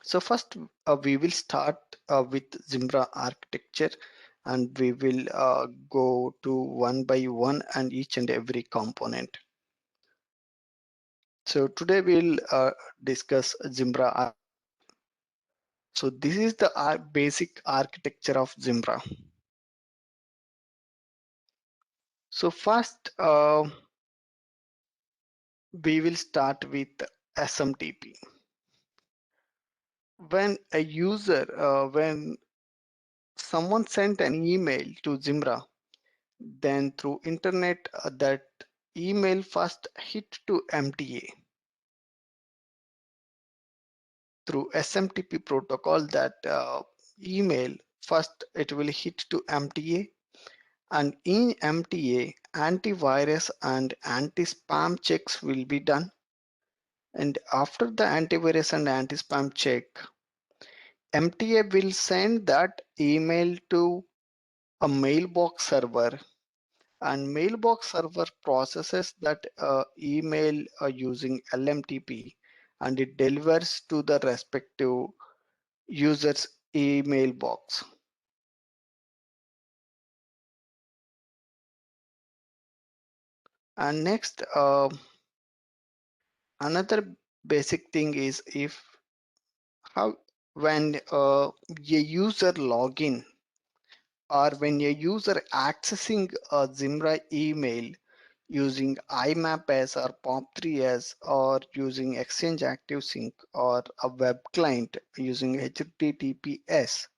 So first we will start with Zimbra architecture, and we will go to one by one and each and every component. So today we'll discuss Zimbra. So this is the basic architecture of Zimbra. So first we will start with SMTP. When someone sent an email to Zimbra, then through internet that email first hit to MTA through SMTP protocol. That email first it will hit to MTA, and in MTA antivirus and anti-spam checks will be done, and after the antivirus and anti-spam check, MTA will send that email to a mailbox server, and mailbox server processes that email using LMTP, and it delivers to the respective user's email box. And next another basic thing is if how when a user login or when a user accessing a Zimbra email using IMAPS or POP3S or using Exchange Active Sync or a web client using HTTPS,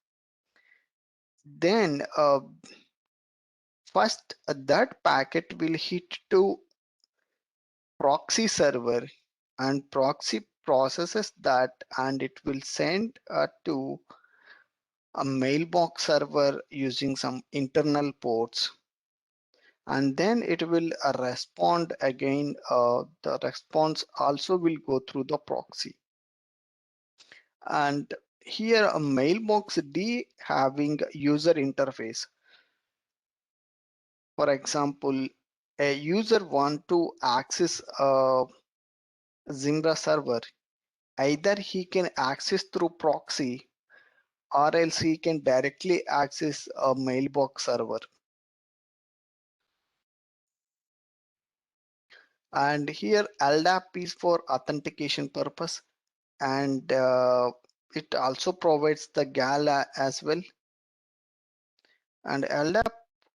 then first that packet will hit to proxy server, and proxy processes that, and it will send to a mailbox server using some internal ports, and then it will respond again. The response also will go through the proxy, and here a mailbox D having user interface. For example, a user want to access a Zimbra server, either he can access through proxy or else he can directly access a mailbox server. And here LDAP is for authentication purpose, and it also provides the GAL as well. And LDAP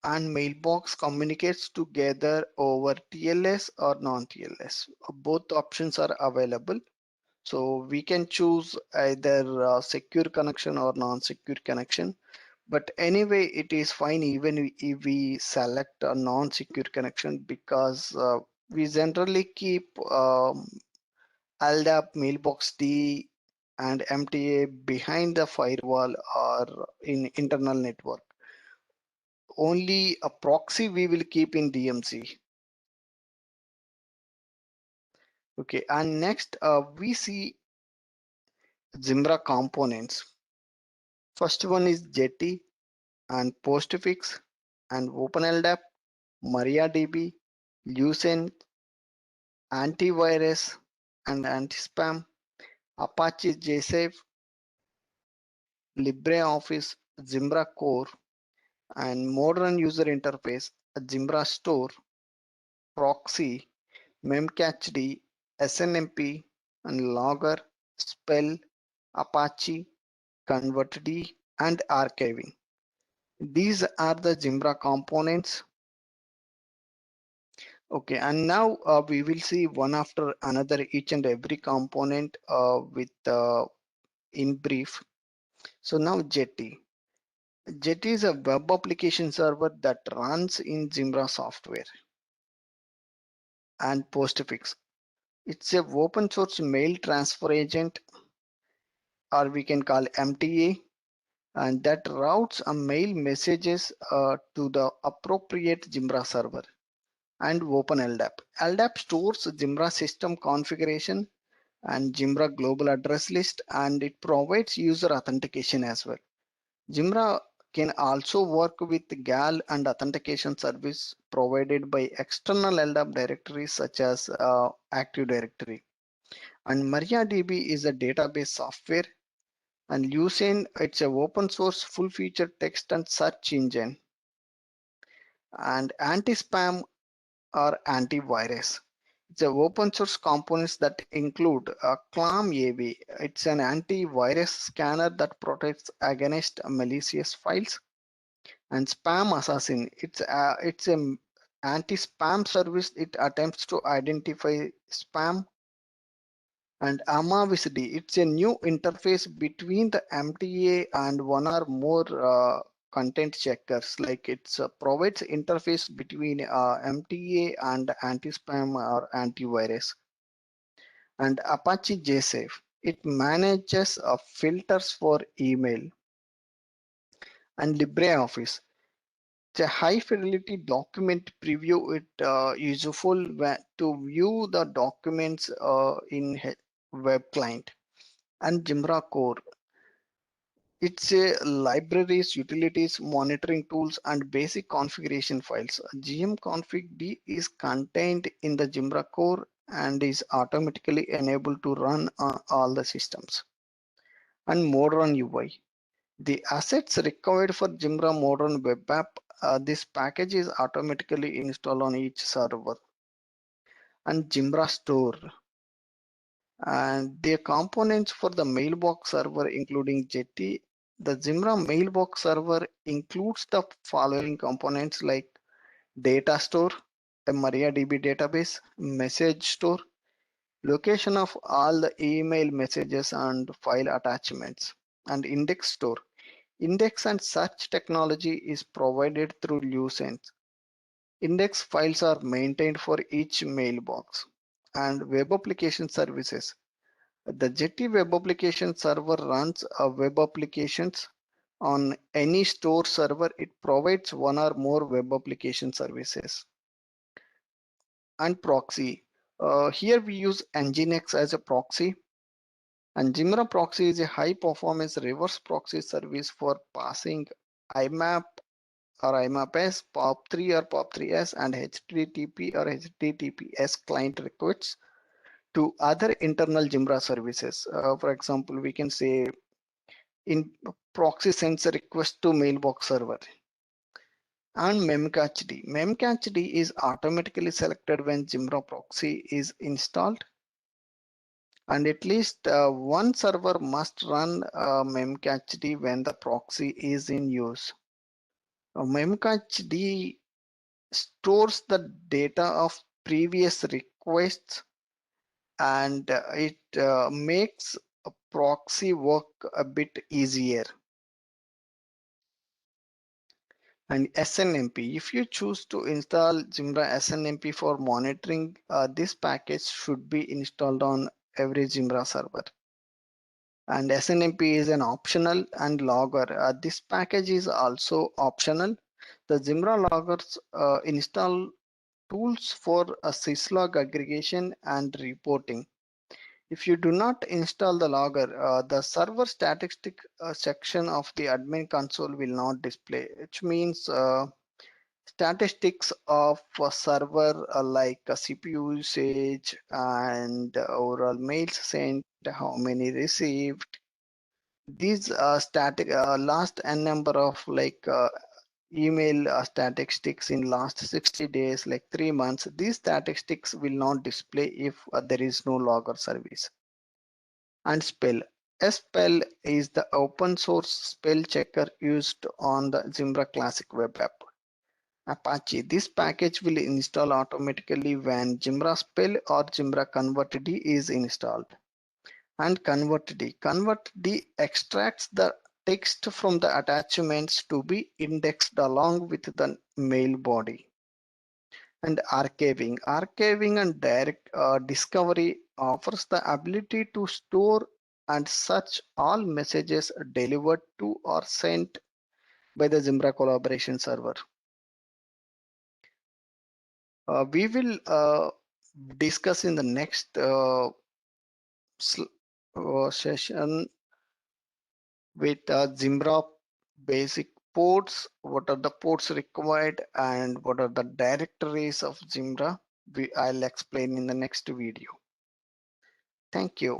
and mailbox communicates together over TLS or non-TLS. Both options are available. So we can choose either secure connection or non-secure connection. But anyway, it is fine even if we select a non-secure connection, because we generally keep LDAP, mailbox D, and MTA behind the firewall or in internal network. Only a proxy we will keep in DMZ. Okay, and next we see Zimbra components. First one is Jetty and Postfix and OpenLDAP, MariaDB, Lucent, antivirus and anti-spam, Apache JSafe, LibreOffice, Zimbra Core, and modern user interface, Zimbra Store, Proxy, Memcached, SNMP, and Logger, Spell, Apache, ConvertD, and archiving. These are the Zimbra components. Okay, and now we will see one after another each and every component with in brief. So now Jetty. Jetty is a web application server that runs in Zimbra software. And Postfix. It's a open source mail transfer agent, or we can call MTA, and that routes a mail messages to the appropriate Zimbra server. And OpenLDAP. LDAP stores Zimbra system configuration and Zimbra global address list, and it provides user authentication as well. Zimbra can also work with GAL and authentication service provided by external LDAP directories such as Active Directory. And MariaDB is a database software, And Lucene, it's a open source full feature text and search engine. And anti-spam or antivirus. It's a open source components that include CLAM AV. It's an antivirus scanner that protects against malicious files. And Spam Assassin. It's a anti-spam service. It attempts to identify spam. And AMAVSD, it's a new interface between the MTA and one or more content checkers. Like it provides interface between MTA and anti-spam or antivirus. And Apache JSafe, it manages filters for email. And LibreOffice, it's a high fidelity document preview. It useful to view the documents in web client. And Zimbra Core, it's a libraries, utilities, monitoring tools, and basic configuration files. gmconfig.d is contained in the Zimbra core and is automatically enabled to run on all the systems. And Modern UI. The assets required for Zimbra Modern Web App, this package is automatically installed on each server. And Zimbra Store. And their components for the mailbox server including Jetty. The Zimbra mailbox server includes the following components like data store, a MariaDB database, message store, location of all the email messages and file attachments, and index store. Index and search technology is provided through Lucene. Index files are maintained for each mailbox. And web application services. The Jetty web application server runs a web applications on any store server. It provides one or more web application services. And proxy. Here we use Nginx as a proxy. And Zimbra proxy is a high performance reverse proxy service for passing IMAP or IMAPS, POP3 or POP3S, and HTTP or HTTPS client requests to other internal Zimbra services. For example, we can say in proxy sends a request to mailbox server. And memcached. Memcached is automatically selected when Zimbra proxy is installed. And at least one server must run memcached when the proxy is in use. Memcached stores the data of previous requests and it makes a proxy work a bit easier. And SNMP, if you choose to install Zimbra SNMP for monitoring, this package should be installed on every Zimbra server. And SNMP is an optional and logger. This package is also optional. The Zimbra loggers install tools for a syslog aggregation and reporting. If you do not install the logger, the server statistic section of the admin console will not display, which means statistics of a server like CPU usage and overall mails sent, how many received. These static last n number of email statistics in last 60 days, like 3 months. These statistics will not display if there is no logger service. And spell. Spell is the open source spell checker used on the Zimbra Classic web app. Apache. This package will install automatically when Zimbra spell or Zimbra convertd is installed. And convertd. Convertd extracts the text from the attachments to be indexed along with the mail body. And archiving. Archiving and direct discovery offers the ability to store and search all messages delivered to or sent by the Zimbra collaboration server. We will discuss in the next session with Zimbra basic ports, what are the ports required and what are the directories of Zimbra. I'll explain in the next video. Thank you.